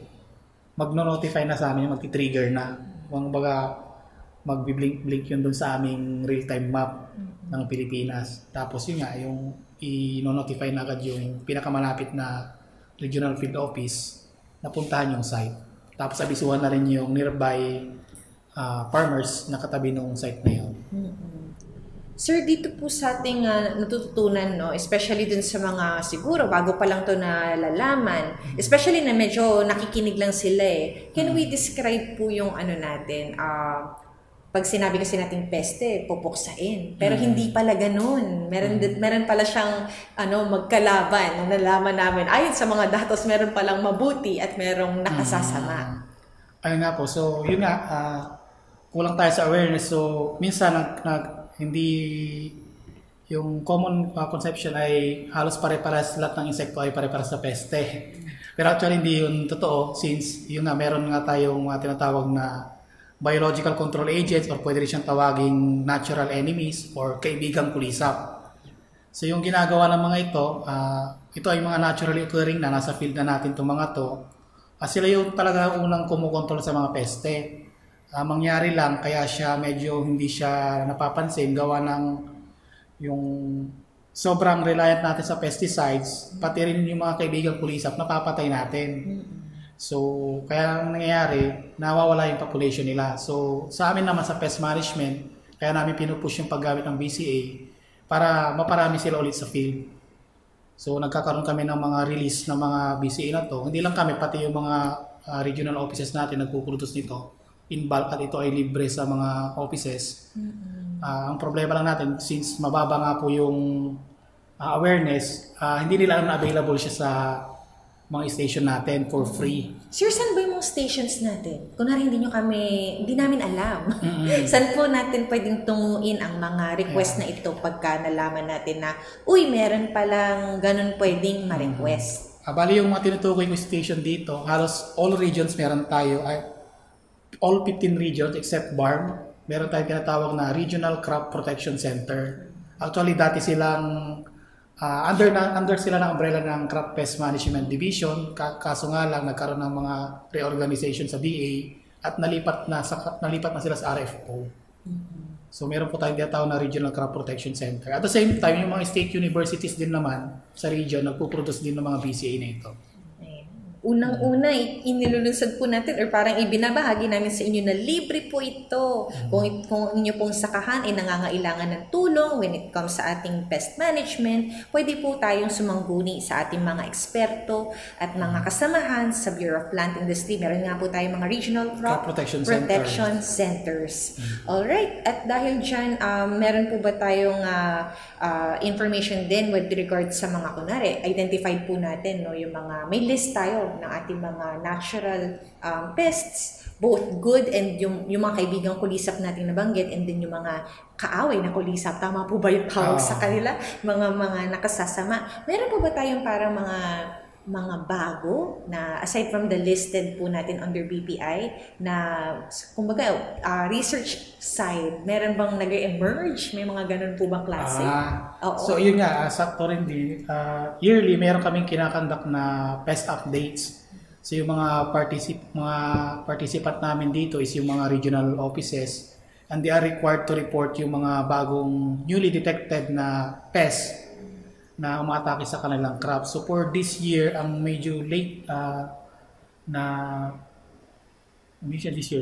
B: magno-notify na sa amin, magti-trigger na. Magbi-blink yun dun sa aming real-time map ng Pilipinas. Tapos yun nga, yung i-notify na agad yung pinakamalapit na regional field office na puntahan yung site. Tapos abisuhan na rin yung nearby farmers na katabi ng site na yun.
C: Sir, dito po sa ating natututunan, no, especially dun sa mga siguro bago pa lang to nalalaman, especially na medyo nakikinig lang sila Can we describe po yung natin? Pag sinabi kasi nating peste, pupuksain. Pero hindi pala ganun. Meron pala siyang magkalaban. Nalaman namin, ayon sa mga datos, meron palang mabuti at merong nakasasama.
B: Ayun nga po. So, yun nga, kulang tayo sa awareness. So, minsan, hindi yung common conception ay halos pare-paras lahat ng insekto ay pare-paras sa peste. Pero actually, hindi yun totoo since yun nga, meron nga tayong tinatawag na biological control agents or pwede rin siyang tawaging natural enemies or kaibigang kulisap. So yung ginagawa ng mga ito ay mga naturally occurring na nasa field na natin itong mga to. Sila yung talaga unang kumukontrol sa mga peste. Mangyari lang, kaya siya medyo hindi siya napapansin gawa ng yung sobrang reliant natin sa pesticides, pati rin yung mga kaibigang kulisap, napapatay natin. So, kaya ang nangyayari, nawawala yung population nila. So, sa amin naman sa pest management, kaya namin pinupush yung paggamit ng BCA para maparami sila ulit sa field. So, nagkakaroon kami ng mga release ng mga BCA na to. Hindi lang kami, pati yung mga regional offices natin nagpuproduce nito in bulk at ito ay libre sa mga offices. Ang problema lang natin, since mababa nga po yung awareness, hindi nila alam na available siya sa mga station natin for free.
J: Sir, saan ba yung mga stations natin? Kunwari hindi namin alam. Saan po natin pwedeng tunguin ang mga request na ito pagka nalaman natin na, meron palang ganun pwedeng ma-request?
B: Bali yung mga tinutukoy ko station dito, halos all regions meron tayo, all 15 regions except BARM, meron tayong tinatawag na Regional Crop Protection Center. Actually, dati silang under sila ng umbrella ng Crop Pest Management Division, kaso nga lang nagkaroon ng mga reorganization sa DA at nalipat na sila sa RFO. So meron po tayong tinatawag na Regional Crop Protection Center. At the same time, yung mga state universities din naman sa region nagpo-produce din ng mga BCA na ito.
J: Unang-una, inilulunsad po natin or parang ibinabahagi namin sa inyo na libre po ito. Kung inyo pong sakahan ay nangangailangan ng tulong when it comes sa ating pest management, pwede po tayong sumangguni sa ating mga eksperto at mga kasamahan sa Bureau of Plant Industry. Meron nga po tayong mga regional crop protection centers. Alright, at dahil dyan, meron po ba tayong information din with regard sa mga kunwari, identified po natin yung mga, may list tayo ng ating mga natural pests, both good and yung mga kaibigang kulisap natin nabanggit and then yung mga kaaway na kulisap. Tama po ba yung tawag sa kanila? Mga nakasasama. Meron po ba tayong parang mga bago na aside from the listed po natin under BPI na kumbaga research side, meron bang nag-emerge? May mga ganun po bang klase?
B: So yun nga, sakto rin din. Yearly, meron kaming kinakandak na pest updates. So yung mga participant namin dito is yung mga regional offices and they are required to report yung mga bagong newly detected na pests na umatake sa kanilang crops. So for this year, ang medyo late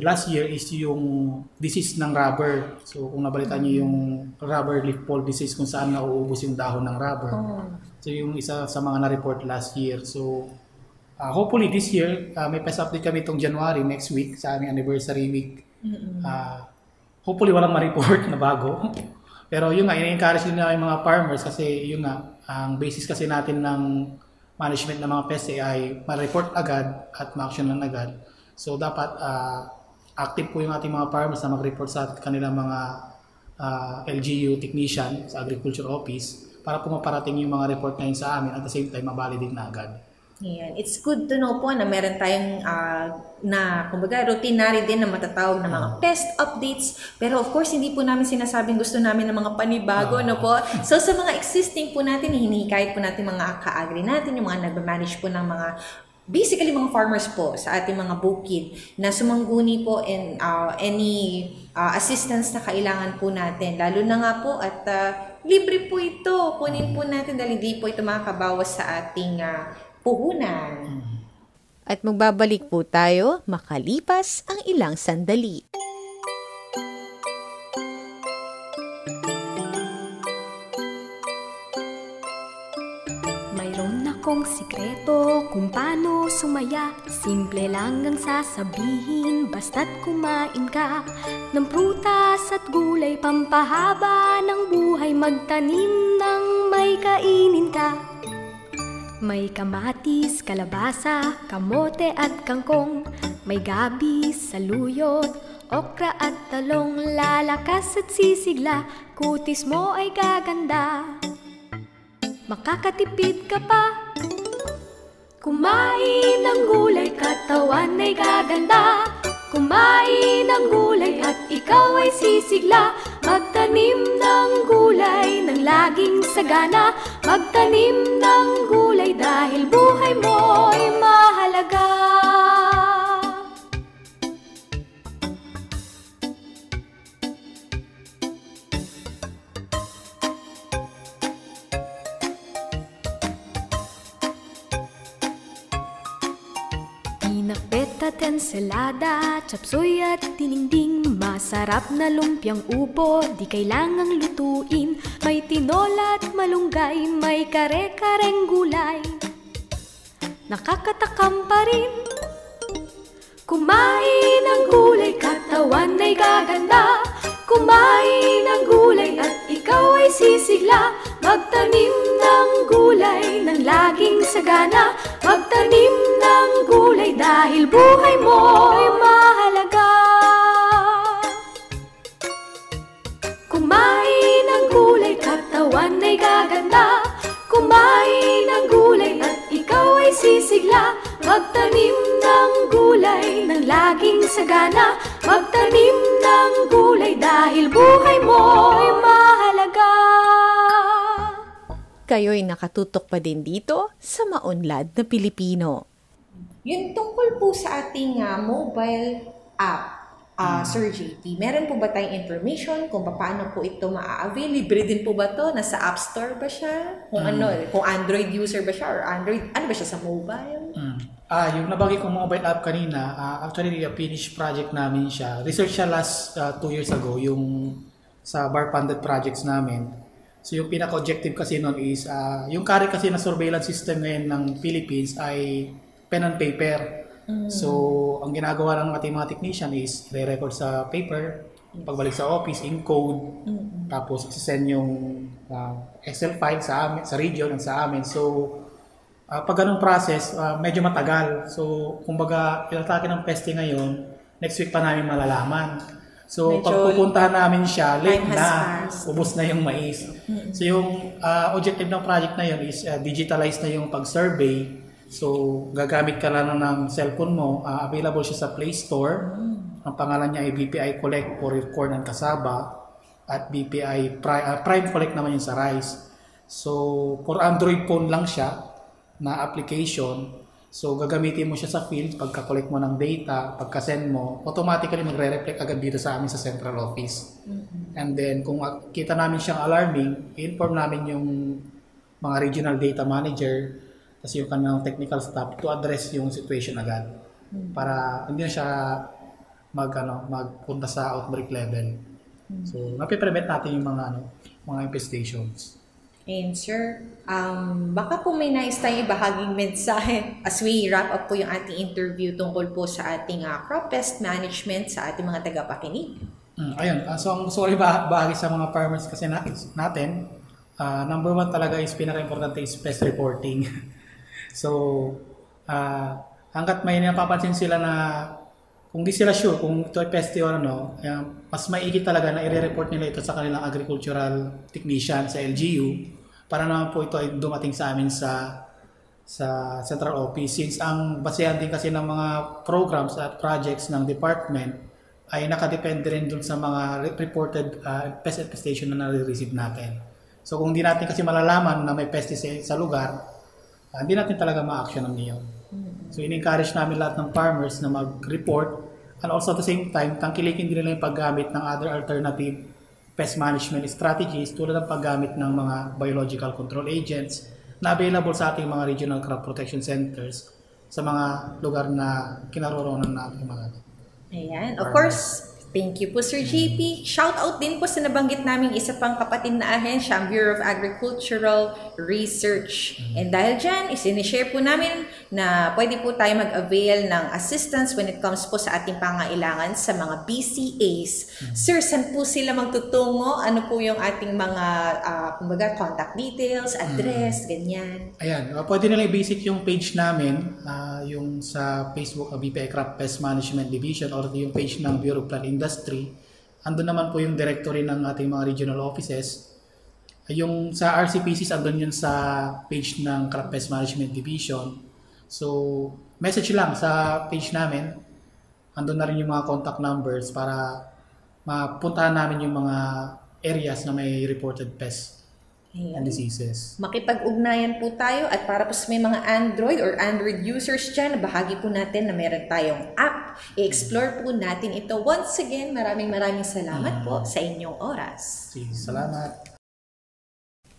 B: last year is yung disease ng rubber. So kung nabalitaan niyo yung rubber leaf fall disease kung saan nauubos yung dahon ng rubber. So yung isa sa mga na-report last year. So hopefully this year, may pest update kami itong January next week sa aming anniversary week. Hopefully walang ma-report na bago. Pero yun nga, i-encourage din na yung mga farmers kasi yun nga, ang basis kasi natin ng management ng mga peste ay ma-report agad at ma-actionan agad. So dapat active po yung ating mga farmers na mag-report sa kanilang mga LGU technician sa Agriculture Office para po maparating yung mga report na yun sa amin at the same time ma-validate na agad.
J: Ayan. It's good to know po na meron tayong kumbaga routinary din na matatawag na mga pest updates. Pero of course, hindi po namin sinasabing gusto namin ng mga panibago, no po? So sa mga existing po natin, hinihikayat po natin mga ka-agri natin, yung mga nag-manage po ng mga basically mga farmers po sa ating mga bukid na sumangguni po in any assistance na kailangan po natin. Lalo na nga po at libre po ito. Kunin po natin dahil hindi po ito makakabawas sa ating puhunan.
C: At magbabalik po tayo makalipas ang ilang sandali.
K: Mayroon akong sikreto kung paano sumaya. Simple lang ang sasabihin basta't kumain ka ng prutas at gulay, pampahaba ng buhay, magtanim ng may kainin ka. May kamatis, kalabasa, kamote at kangkong, may gabi, saluyot, okra at talong, lalakas at sisigla, kutis mo ay gaganda. Makakatipid ka pa. Kumain ng gulay, katawan ay gaganda. Kumain ng gulay at ikaw ay sisigla. Magtanim ng gulay ng laging sagana. Magtanim ng gulay dahil buhay mo'y mahalaga. Pinakbet at ensalada, chapsuy at dinengding. Masarap na lumpiang upo, di kailangang lutuin. May tinola at malunggay, may kare-kareng gulay. Nakakatakam pa rin. Kumain ng gulay, katawan ay gaganda. Kumain ng gulay at ikaw ay sisigla. Magtanim ng gulay ng laging sagana. Magtanim ng gulay dahil buhay mo'y mahalaga. Kumain ng gulay, katawan ay gaganda. Kumain ng gulay at ikaw ay sisigla. Magtanim ng gulay ng laging sagana. Magtanim ng gulay dahil buhay mo'y mahalaga.
C: Kayo'y nakatutok pa din dito sa Maunlad na Pilipino.
J: Yun tungkol po sa ating mobile app, Sir JP. Meron po ba tayong information kung paano po ito maa-avail? Libre din po ba ito? Nasa App Store ba siya? Kung Android user ba siya or Android, ano ba siya sa mobile?
B: Yung nabagi kong mobile app kanina, actually finished project namin siya. Research siya last 2 years ago, yung sa bar funded projects namin. So yung pinaka-objective kasi nun is, yung current kasi na surveillance system ngayon ng Philippines ay pen and paper. So ang ginagawa ng ating mga technician is re-record sa paper, pagbalik sa office, in code, tapos isend yung Excel file sa amin, sa region and sa amin. So pag ganung process, medyo matagal. So kumbaga, ilatake ng peste ngayon, next week pa namin malalaman. So, pag pupuntahan namin siya, late na, ubos na yung mais. So, yung objective ng project na yun is digitalize na yung pag-survey. So, gagamit ka lang ng cellphone mo. Available siya sa Play Store. Ang pangalan niya ay BPI Collect for Corn and Cassava at BPI Prime Collect naman yung sa rice. So, for Android phone lang siya na application. So, gagamitin mo siya sa field, pagka-collect mo ng data, pagka-send mo, automatically magre-reflect agad dito sa amin sa central office. And then, kung kita namin siyang alarming, i-inform namin yung mga regional data manager, tapos yung kanilang technical staff to address yung situation agad. Para hindi na siya magpunta sa outbreak level. So, napiprevent natin yung mga infestations.
J: And sir, baka po may nais tayong ibahaging mensahe as we wrap up po yung ating interview tungkol po sa ating crop pest management sa ating mga tagapakinig.
B: Ayun, so ang sorry bahagi sa mga farmers kasi natin, number 1 talaga is pinaka-importante is pest reporting. So, hanggat may napapansin sila na kung di sila sure kung ito ay peste or mas maigi talaga na i-report nila ito sa kanilang agricultural technician sa LGU para naman po ito ay dumating sa amin sa central office. Since ang basehan din kasi ng mga programs at projects ng department ay nakadepende rin dun sa mga reported pest infestation na nare-receive natin. So kung di natin kasi malalaman na may peste sa lugar, hindi natin talaga ma-action ng niyo. So in-encourage namin lahat ng farmers na mag-report and also at the same time, tangkilikin din nila yung paggamit ng other alternative pest management strategies tulad ng paggamit ng mga biological control agents na available sa ating mga regional crop protection centers sa mga lugar na kinaroroonan natin mga.
J: Ayan, of course, thank you po Sir JP. Shout out din po sa nabanggit namin isa pang kapatid na ahensya, ang Bureau of Agricultural Research. And dahil dyan, isinishare po namin na pwede po tayo mag-avail ng assistance when it comes po sa ating pangailangan sa mga BCAs. Sir, saan po sila magtutungo? Ano po yung ating mga contact details, address, ganyan?
B: Ayan, pwede nila i-visit yung page namin, yung sa Facebook, BPI Crop Pest Management Division or yung page ng Bureau of Plant Industry. Andun naman po yung directory ng ating mga regional offices. Yung sa RCPCs, andun yun sa page ng Crop Pest Management Division. So, message lang sa page namin. Andun na rin yung mga contact numbers para mapuntahan namin yung mga areas na may reported pests and diseases.
J: Makipag-ugnayan po tayo at para po sa may mga Android or Android users dyan, bahagi po natin na meron tayong app. I-explore po natin ito. Once again, maraming salamat po sa inyong oras.
B: Salamat.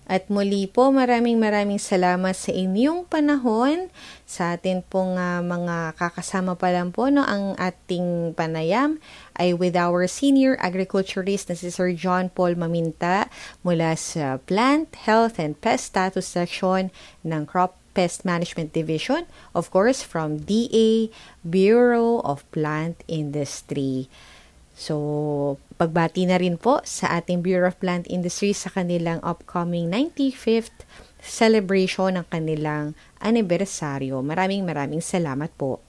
C: At muli po, maraming salamat sa inyong panahon. Sa atin pong mga kakasama pa lang po, no, ang ating panayam ay with our senior agriculturist na si Sir John Paul Maminta mula sa Plant, Health and Pest Status Section ng Crop Pest Management Division, of course from DA, Bureau of Plant Industry. So, pagbati na rin po sa ating Bureau of Plant Industry sa kanilang upcoming 95th celebration ng kanilang anibersaryo. Maraming salamat po.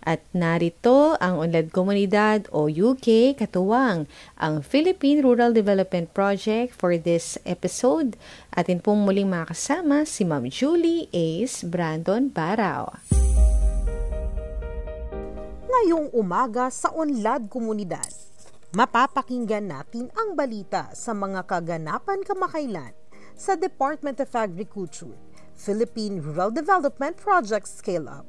C: At narito ang Unlad Komunidad o UK katuwang ang Philippine Rural Development Project for this episode. Atin pong muling makasama si Ma'am Julie Ace Brandon Barao.
L: Ngayong umaga sa Unlad Komunidad, mapapakinggan natin ang balita sa mga kaganapan kamakailan sa Department of Agriculture, Philippine Rural Development Project Scale-Up.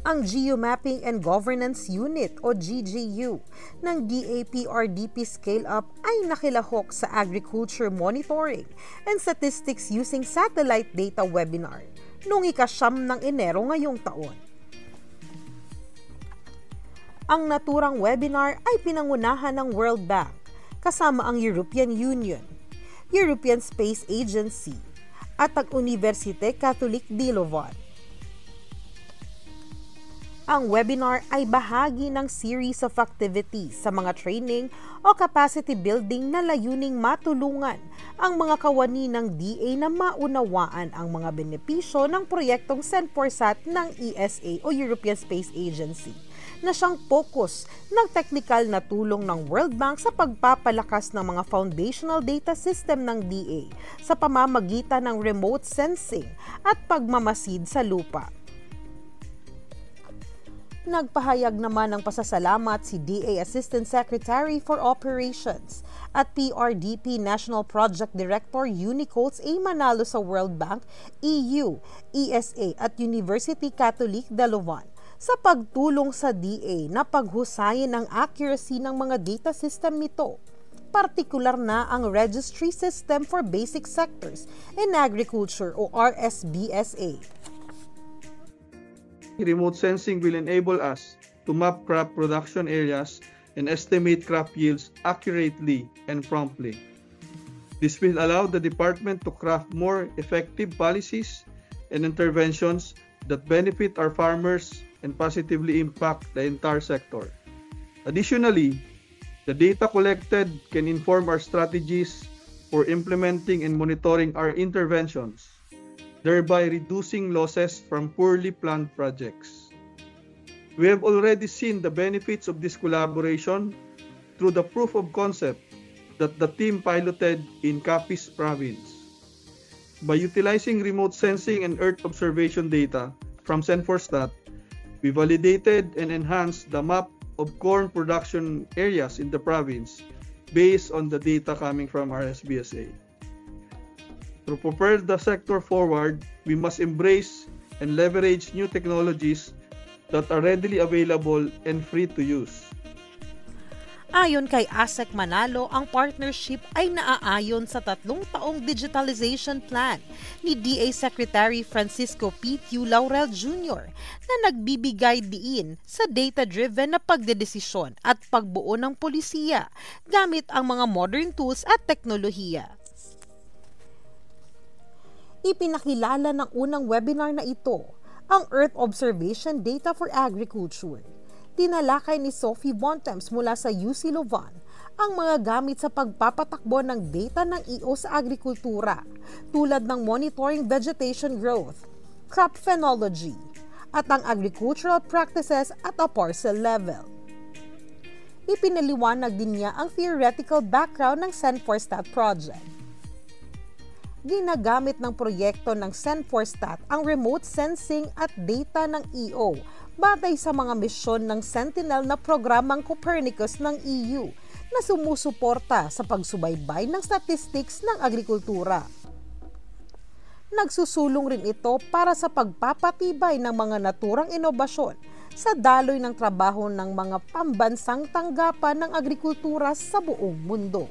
L: Ang Geomapping and Governance Unit o GGU ng DAPRDP Scale-Up ay nakilahok sa Agriculture Monitoring and Statistics Using Satellite Data webinar noong ika-9 ng Enero ngayong taon. Ang naturang webinar ay pinangunahan ng World Bank kasama ang European Union, European Space Agency at ang Université Catholique de Louvain. Ang webinar ay bahagi ng series of activities sa mga training o capacity building na layuning matulungan ang mga kawani ng DA na maunawaan ang mga benepisyo ng proyektong Sen4Sat ng ESA o European Space Agency na siyang focus ng teknikal na tulong ng World Bank sa pagpapalakas ng mga foundational data system ng DA sa pamamagitan ng remote sensing at pagmamasid sa lupa. Nagpahayag naman ng pasasalamat si DA Assistant Secretary for Operations at PRDP National Project Director Unicoats A. Manalo sa World Bank, EU, ESA at University Catholique de Louvain sa pagtulong sa DA na paghusayin ang accuracy ng mga data system nito, partikular na ang Registry System for Basic Sectors in Agriculture o RSBSA.
M: Remote sensing will enable us to map crop production areas and estimate crop yields accurately and promptly. This will allow the department to craft more effective policies and interventions that benefit our farmers and positively impact the entire sector. Additionally, the data collected can inform our strategies for implementing and monitoring our interventions, thereby reducing losses from poorly planned projects. We have already seen the benefits of this collaboration through the proof of concept that the team piloted in Capiz Province. By utilizing remote sensing and Earth observation data from Sen4Stat, we validated and enhanced the map of corn production areas in the province based on the data coming from RSBSA. To propel the sector forward, we must embrace and leverage new technologies that are readily available and free to use.
L: Ayon kay ASEC Manalo, ang partnership ay naaayon sa 3 taong digitalization plan ni DA Secretary Francisco P. Tiu Laurel Jr. na nagbibigay diin sa data-driven na pagdedesisyon at pagbuo ng polisiya gamit ang mga modern tools at teknolohiya. Ipinakilala ng unang webinar na ito ang Earth Observation Data for Agriculture. Tinalakay ni Sophie Bontemps mula sa UC Louvain ang mga gamit sa pagpapatakbo ng data ng EO sa agrikultura tulad ng monitoring vegetation growth, crop phenology, at ang agricultural practices at a parcel level. Ipinaliwanag din niya ang theoretical background ng Sen4Stat project. Ginagamit ng proyekto ng Sen4Stat ang remote sensing at data ng EO batay sa mga misyon ng Sentinel na programang Copernicus ng EU na sumusuporta sa pagsubaybay ng statistics ng agrikultura. Nagsusulong rin ito para sa pagpapatibay ng mga naturang inobasyon sa daloy ng trabaho ng mga pambansang tanggapan ng agrikultura sa buong mundo.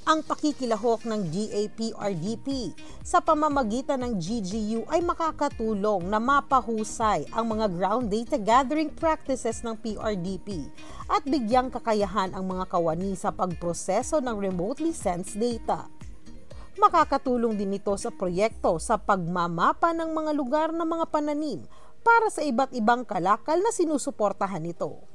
L: Ang pakikilahok ng DAPRDP sa pamamagitan ng GGU ay makakatulong na mapahusay ang mga ground data gathering practices ng PRDP at bigyang kakayahan ang mga kawani sa pagproseso ng remotely sensed data. Makakatulong din ito sa proyekto sa pagmamapa ng mga lugar ng mga pananim para sa iba't ibang kalakal na sinusuportahan nito.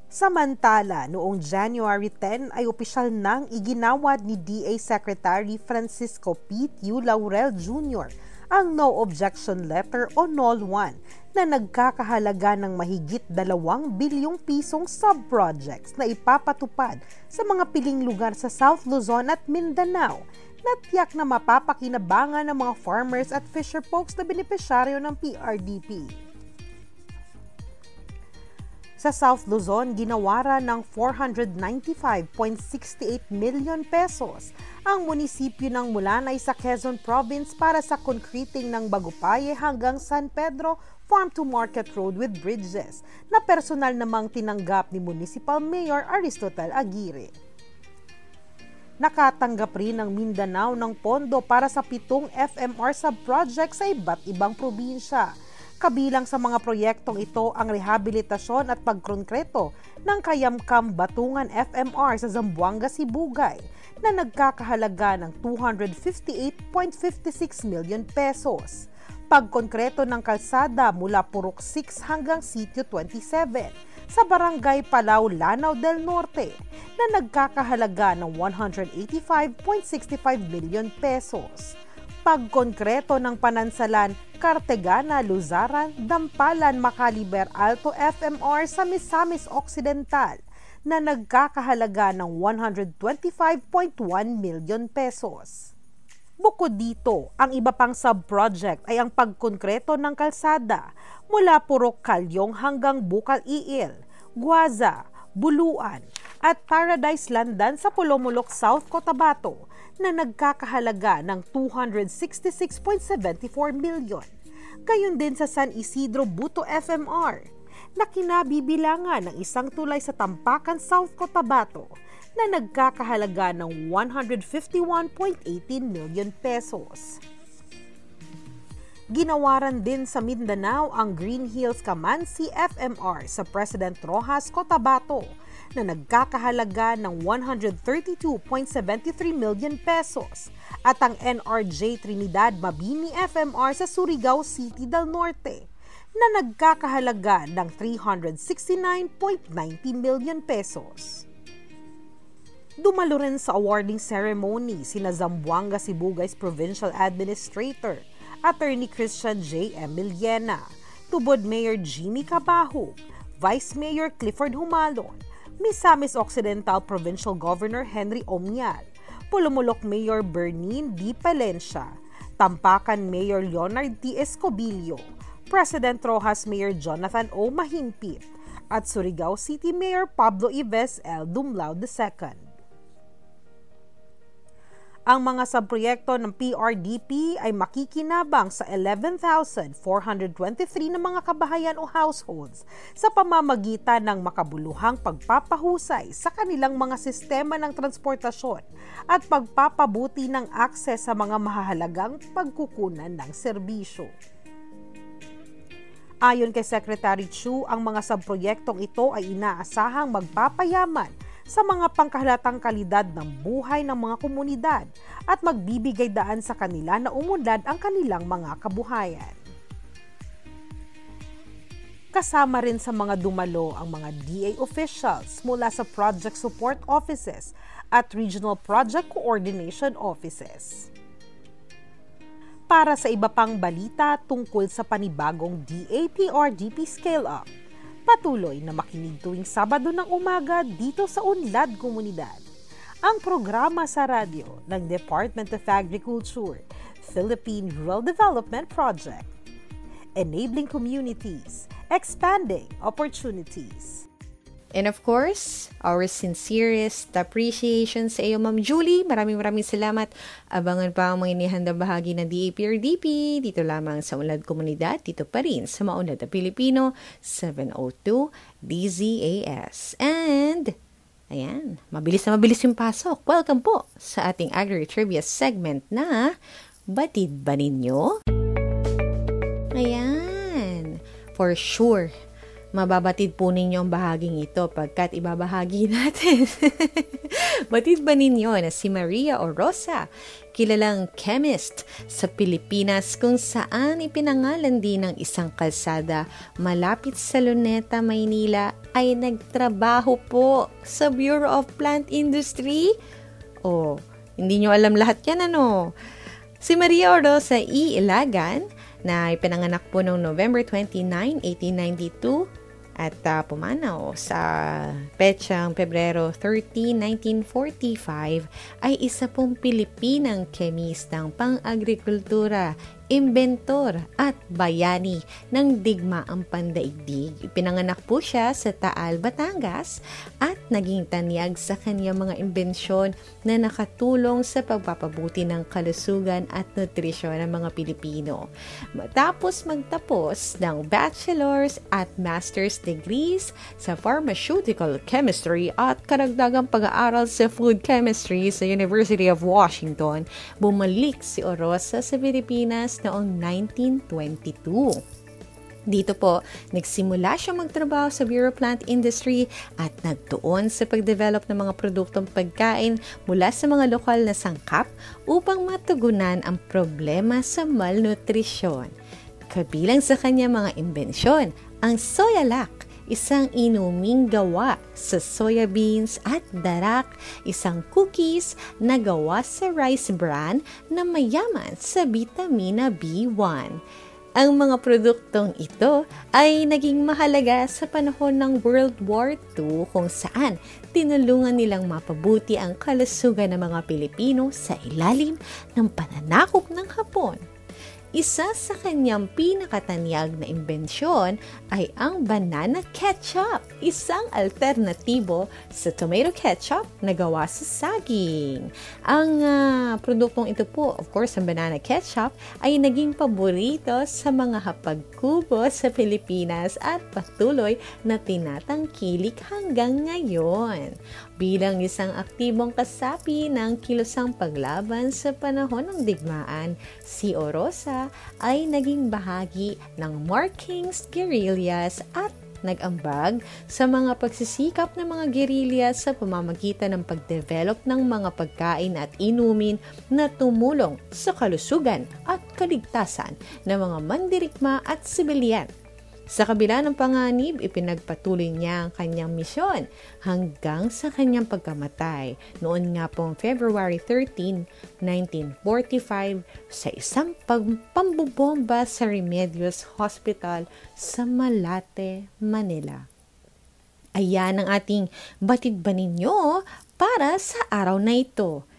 L: Samantala, noong January 10 ay opisyal nang iginawad ni DA Secretary Francisco Pete U. Laurel Jr. ang No Objection Letter o NOL 1 na nagkakahalaga ng mahigit 2 bilyong pisong sub-projects na ipapatupad sa mga piling lugar sa South Luzon at Mindanao na tiyak na mapapakinabangan ng mga farmers at fisher folks na benepisyaryo ng PRDP. Sa South Luzon, ginawara ng 495.68 million pesos ang munisipyo ng Mulanay sa Quezon Province para sa concreting ng Bagupaye hanggang San Pedro Farm to Market Road with bridges na personal namang tinanggap ni Municipal Mayor Aristotle Aguirre. Nakatanggap rin ng Mindanao ng pondo para sa 7 FMR sub-projects sa iba't ibang probinsya. Kabilang sa mga proyektong ito ang rehabilitasyon at pagkonkreto ng Kayamkam Batungan FMR sa Zamboanga, Sibugay na nagkakahalaga ng 258.56 million pesos. Pagkonkreto ng kalsada mula Purok 6 hanggang Sitio 27 sa Barangay Palau, Lanao del Norte na nagkakahalaga ng 185.65 million pesos. Pagkonkreto ng Panansalan, Cartegana, Luzaran, Dampalan, Macaliber, Alto FMR sa Misamis Occidental na nagkakahalaga ng 125.1 million pesos. Bukod dito, ang iba pang sub-project ay ang pagkonkreto ng kalsada mula Purok Kalyong hanggang Bukal Iil, Guaza, Buluan at Paradise Landan sa Pulomolok, South Cotabato na nagkakahalaga ng 266.74 million. Gayon din sa San Isidro Buto FMR na kinabibilangan ng isang tulay sa Tampakan, South Cotabato na nagkakahalaga ng 151.18 million pesos. Ginawaran din sa Mindanao ang Green Hills Camansi FMR sa President Roxas, Cotabato na nagkakahalaga ng 132.73 million pesos at ang NRJ Trinidad Mabini FMR sa Surigao City del Norte na nagkakahalaga ng 369.90 million pesos. Dumalo rin sa awarding ceremony sina Zamboanga Sibugay's Provincial Administrator, Attorney Christian J. Emiliana, Tubod Mayor Jimmy Cabajo, Vice Mayor Clifford Humalon, Misamis Occidental Provincial Governor Henry Omial, Pulumulok Mayor Bernine D. Palencia, Tampakan Mayor Leonard T. Escobillo, President Roxas Mayor Jonathan O. Mahimpit, at Surigao City Mayor Pablo Ives L. Dumlao II. Ang mga subproyekto ng PRDP ay makikinabang sa 11,423 na mga kabahayan o households sa pamamagitan ng makabuluhang pagpapahusay sa kanilang mga sistema ng transportasyon at pagpapabuti ng akses sa mga mahahalagang pagkukunan ng serbisyo. Ayon kay Secretary Chu, ang mga subproyektong ito ay inaasahang magpapayaman sa mga pangkahalatang kalidad ng buhay ng mga komunidad at magbibigay daan sa kanila na umunlad ang kanilang mga kabuhayan. Kasama rin sa mga dumalo ang mga DA officials mula sa project support offices at regional project coordination offices. Para sa iba pang balita tungkol sa panibagong DAPRDP Scale-Up, patuloy na makinig tuwing Sabado ng umaga dito sa Unlad Komunidad, ang programa sa radyo ng Department of Agriculture, Philippine Rural Development Project. enabling communities, expanding opportunities.
C: And of course, our sincerest appreciation sa iyo, Ma'am Julie. Maraming salamat. Abangan pa ang mga inihandang bahagi ng DAPRDP dito lamang sa Unlad Komunidad, dito pa rin sa Maunlad na Pilipino, 702 DZAS. And, ayan, mabilis yung pasok. Welcome po sa ating Agri-Trivia segment na Batid ba ninyo? Ayan, for sure. Mababatid po ninyo ang bahaging ito pagkat ibabahagi natin. Batid ba ninyo na si Maria Orosa, kilalang chemist sa Pilipinas kung saan ipinangalan din ng isang kalsada malapit sa Luneta, Maynila, ay nagtrabaho po sa Bureau of Plant Industry? Oh, hindi nyo alam lahat yan ano? Si Maria Orosa E. Ilagan na ipinanganak po noong November 29, 1892 at pumanaw sa petsang Pebrero 13, 1945 ay isa pong Pilipinang kemistang pang-agrikultura, inventor at bayani ng digmaang pandaigdig. Ipinanganak po siya sa Taal, Batangas at naging tanyag sa kanyang mga imbensyon na nakatulong sa pagpapabuti ng kalusugan at nutrisyon ng mga Pilipino. Matapos magtapos ng bachelor's at master's degrees sa pharmaceutical chemistry at karagdagang pag-aaral sa food chemistry sa University of Washington, bumalik si Orosa sa Pilipinas noong 1922. Dito po, nagsimula siya magtrabaho sa Bureau of Plant Industry at nagtuon sa pagdevelop ng mga produktong pagkain mula sa mga lokal na sangkap upang matugunan ang problema sa malnutrisyon. Kabilang sa kanya mga imbensyon, ang Soyalac, isang inuming gawa sa soya beans, at Darak, isang cookies na gawa sa rice bran na mayaman sa vitamina B1. Ang mga produktong ito ay naging mahalaga sa panahon ng World War II kung saan tinulungan nilang mapabuti ang kalusugan ng mga Pilipino sa ilalim ng pananakop ng Hapon. Isa sa kanyang pinakatanyag na imbensyon ay ang banana ketchup, isang alternatibo sa tomato ketchup na gawa sa saging. Ang produktong ito po, of course, ang banana ketchup, ay naging paborito sa mga hapagkubo sa Pilipinas at patuloy na tinatangkilik hanggang ngayon. Bilang isang aktibong kasapi ng kilusang paglaban sa panahon ng digmaan, si Orosa ay naging bahagi ng Markings Guerrillas at nag-ambag sa mga pagsisikap ng mga gerilya sa pamamagitan ng pagdevelop ng mga pagkain at inumin na tumulong sa kalusugan at kaligtasan ng mga mandirigma at sibilyan. Sa kabila ng panganib, ipinagpatuloy niya ang kanyang misyon hanggang sa kanyang pagkamatay noon nga pong February 13, 1945 sa isang pambubomba sa Remedios Hospital sa Malate, Manila. Ayan ang ating batid ba ninyo para sa araw na ito.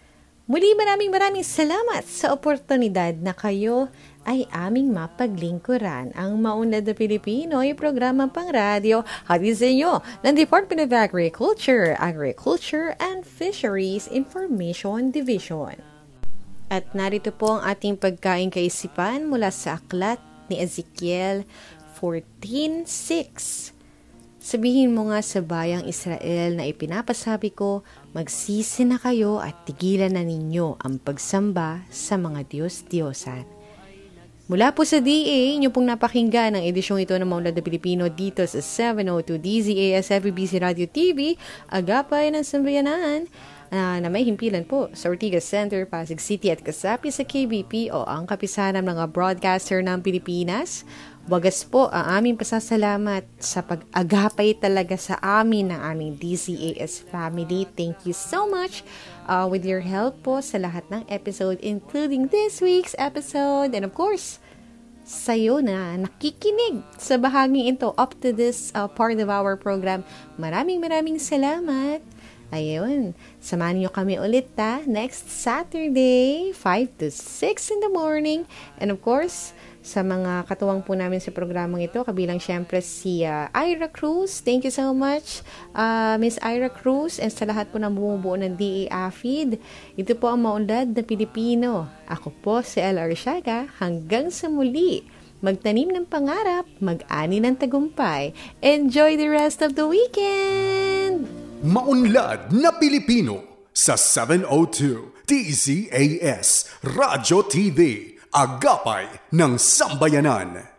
C: Muli maraming salamat sa oportunidad na kayo ay aming mapaglingkuran. Ang Maunlad na Pilipino ay programang pang-radyo hatid sa inyo ng Department of Agriculture, Agriculture and Fisheries Information Division. At narito po ang ating pagkain kaisipan mula sa aklat ni Ezekiel 14:6. Sabihin mo nga sa bayang Israel na ipinapasabi ko, magsisi na kayo at tigilan na ninyo ang pagsamba sa mga Diyos-Diyosan. Mula po sa DA, inyo pong napakinggan ang edisyong ito ng Maunlad na Pilipino dito sa 702 DZAS FEBC Radio TV, Agapay ng Sambayanan, na may himpilan po sa Ortigas Center, Pasig City at kasapi sa KBP o ang kapisanan ng mga broadcaster ng Pilipinas. Wagas po ang aming pasasalamat sa pag-agapay talaga sa amin ng aming DZAS family. Thank you so much with your help po sa lahat ng episode, including this week's episode. And of course, sa'yo na nakikinig sa bahaging ito up to this part of our program. Maraming salamat. Ayun, samahan niyo kami ulit next Saturday, 5 to 6 in the morning. And of course, sa mga katuwang po namin sa programang ito, kabilang syempre si Ira Cruz. Thank you so much, Miss Ira Cruz, and sa lahat po ng bumubuo ng DA AFID. Ito po ang Maunlad na Pilipino. Ako po si El Arshaga. Hanggang sa muli, magtanim ng pangarap, mag-ani ng tagumpay. Enjoy the rest of the weekend!
A: Maunlad na Pilipino sa 702 DZAS Radyo TV, Agapay ng Sambayanan.